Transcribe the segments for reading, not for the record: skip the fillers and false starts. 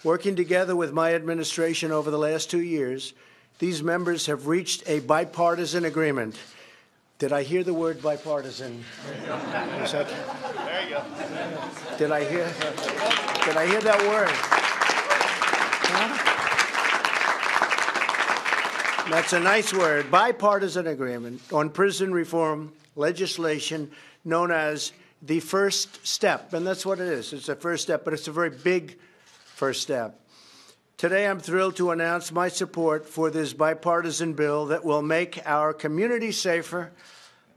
Working together with my administration over the last 2 years, these members have reached a bipartisan agreement. Did I hear the word bipartisan? There you go. Did I hear that word? Huh? That's a nice word. Bipartisan agreement on prison reform legislation known as the first step. And that's what it is. It's a first step, but it's a very big first step. Today, I'm thrilled to announce my support for this bipartisan bill that will make our community safer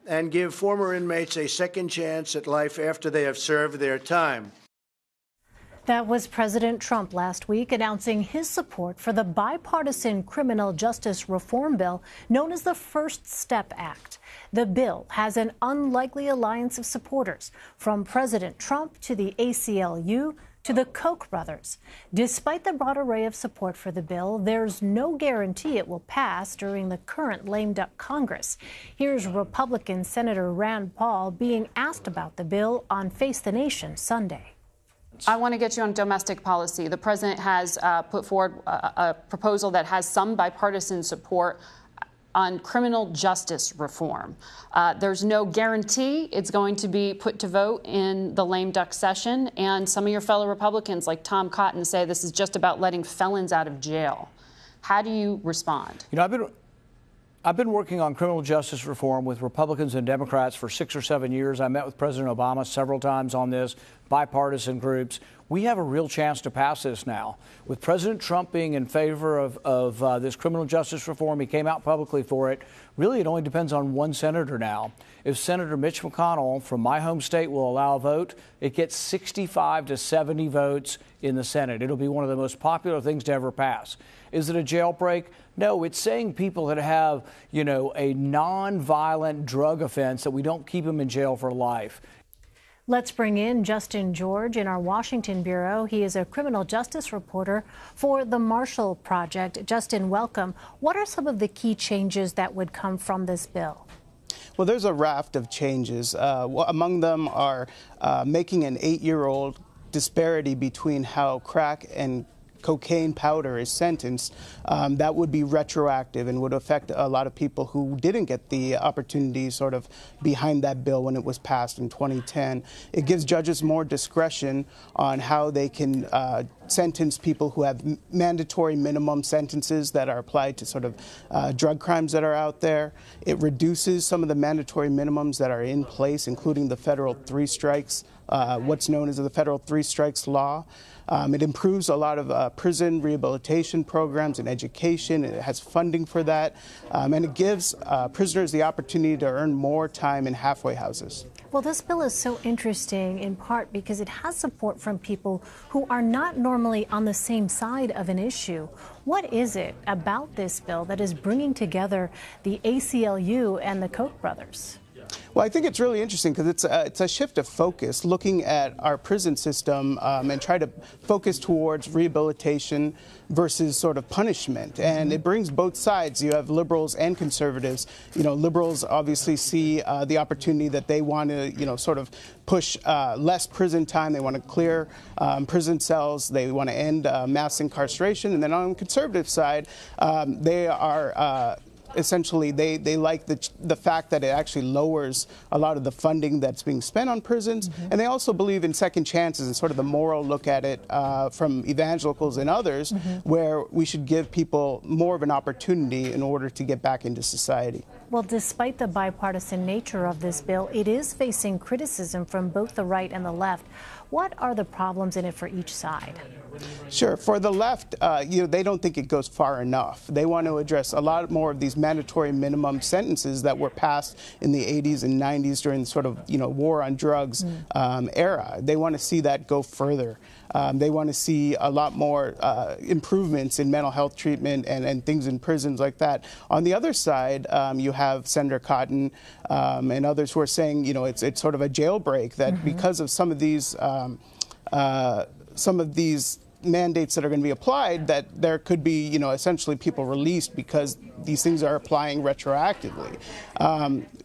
and give former inmates a second chance at life after they have served their time. That was President Trump last week announcing his support for the bipartisan criminal justice reform bill known as the First Step Act. The bill has an unlikely alliance of supporters, from President Trump to the ACLU to the Koch brothers. Despite the broad array of support for the bill, there's no guarantee it will pass during the current lame duck Congress. Here's Republican Senator Rand Paul being asked about the bill on Face the Nation Sunday. I want to get you on domestic policy. The president has put forward a proposal that has some bipartisan support on criminal justice reform. There's no guarantee it's going to be put to vote in the lame duck session, and some of your fellow Republicans like Tom Cotton say this is just about letting felons out of jail. How do you respond? You know, I've been working on criminal justice reform with Republicans and Democrats for 6 or 7 years. I met with President Obama several times on this, bipartisan groups. We have a real chance to pass this now. With President Trump being in favor of this criminal justice reform, he came out publicly for it. Really, it only depends on one senator now. If Senator Mitch McConnell from my home state will allow a vote, it gets 65 to 70 votes in the Senate. It'll be one of the most popular things to ever pass. Is it a jailbreak? No, it's saying people that have, you know, a non-violent drug offense that we don't keep them in jail for life. Let's bring in Justin George in our Washington bureau. He is a criminal justice reporter for the Marshall Project. Justin, welcome. What are some of the key changes that would come from this bill? Well, there's a raft of changes. Among them are making an 8-year-old disparity between how crack and cocaine powder is sentenced. That would be retroactive and would affect a lot of people who didn't get the opportunity sort of behind that bill when it was passed in 2010. It gives judges more discretion on how they can sentence people who have mandatory minimum sentences that are applied to sort of drug crimes that are out there. It reduces some of the mandatory minimums that are in place, including the federal 3 strikes, what's known as the federal 3 strikes law. It improves a lot of prison rehabilitation programs and education. It has funding for that. And it gives prisoners the opportunity to earn more time in halfway houses. Well, this bill is so interesting in part because it has support from people who are not normally on the same side of an issue. What is it about this bill that is bringing together the ACLU and the Koch brothers? Well, I think it's really interesting because it's a shift of focus, looking at our prison system and try to focus towards rehabilitation versus sort of punishment. And it brings both sides. You have liberals and conservatives. You know, liberals obviously see the opportunity that they want to, you know, sort of push less prison time. They want to clear prison cells. They want to end mass incarceration. And then on the conservative side, they are essentially, they like the fact that it actually lowers a lot of the funding that's being spent on prisons. And they also believe in second chances and sort of the moral look at it from evangelicals and others, where we should give people more of an opportunity in order to get back into society. Well, despite the bipartisan nature of this bill, it is facing criticism from both the right and the left. What are the problems in it for each side? Sure. For the left, you know, they don't think it goes far enough. They want to address a lot more of these mandatory minimum sentences that were passed in the 80s and 90s during the sort of, you know, war on drugs era. They want to see that go further. They want to see a lot more improvements in mental health treatment and things in prisons like that. On the other side, you have Senator Cotton and others who are saying, you know, it's sort of a jailbreak, that because of some of these mandates that are going to be applied, that there could be, you know, essentially people released because these things are applying retroactively.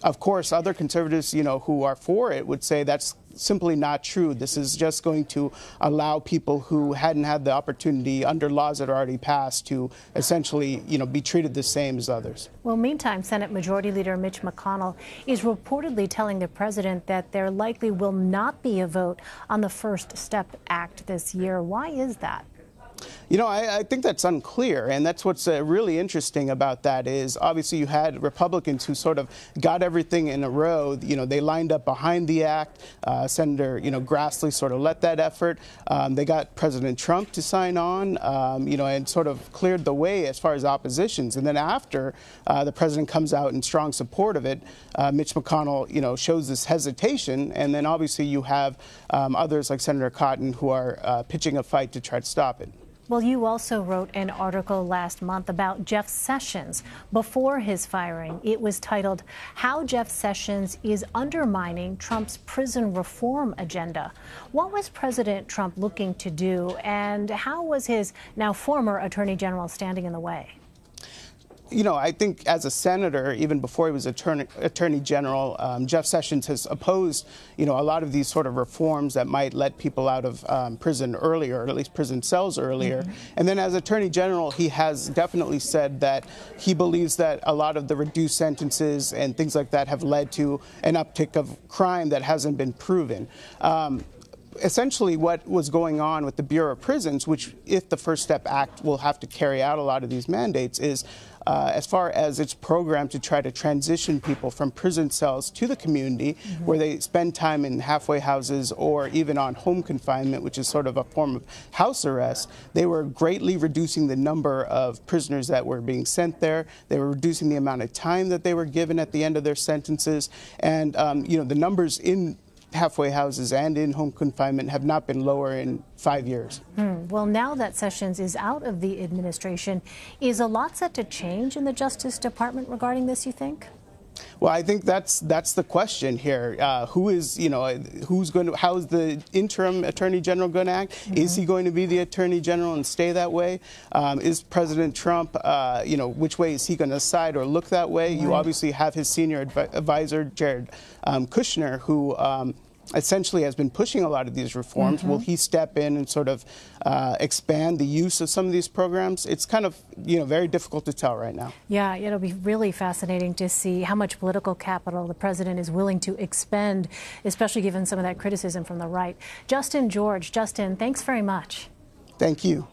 Of course, other conservatives, you know, who are for it would say that's simply not true. This is just going to allow people who hadn't had the opportunity under laws that are already passed to essentially, be treated the same as others. Well, meantime, Senate Majority Leader Mitch McConnell is reportedly telling the president that there likely will not be a vote on the First Step Act this year. Why is that? I think that's unclear, and that's what's really interesting about that is obviously you had Republicans who sort of got everything in a row. They lined up behind the act. Senator, Grassley sort of led that effort. They got President Trump to sign on, and sort of cleared the way as far as oppositions. And then after the president comes out in strong support of it, Mitch McConnell, shows this hesitation, and then obviously you have others like Senator Cotton who are pitching a fight to try to stop it. Well, you also wrote an article last month about Jeff Sessions before his firing. It was titled, "How Jeff Sessions is Undermining Trump's Prison Reform Agenda." What was President Trump looking to do, and how was his now former Attorney General standing in the way? I think as a senator, even before he was attorney general, Jeff Sessions has opposed, a lot of these sort of reforms that might let people out of prison earlier, or at least prison cells earlier. And then as attorney general, he has definitely said that he believes that a lot of the reduced sentences and things like that have led to an uptick of crime that hasn't been proven. Essentially what was going on with the Bureau of Prisons, which if the First Step Act will have to carry out a lot of these mandates, is as far as its program to try to transition people from prison cells to the community where they spend time in halfway houses or even on home confinement, which is sort of a form of house arrest. They were greatly reducing the number of prisoners that were being sent there. They were reducing the amount of time that they were given at the end of their sentences. And, the numbers in halfway houses and in home confinement have not been lower in 5 years. Well, now that Sessions is out of the administration, is a lot set to change in the Justice Department regarding this, you think? Well, I think that's the question here. How is the interim Attorney General going to act? Is he going to be the Attorney General and stay that way? Is President Trump, which way is he going to side or look that way? Right. You obviously have his senior advisor, Jared Kushner, who essentially has been pushing a lot of these reforms. Will he step in and sort of expand the use of some of these programs? It's kind of, very difficult to tell right now. Yeah, it'll be really fascinating to see how much political capital the president is willing to expend, especially given some of that criticism from the right. Justin George, thanks very much. Thank you.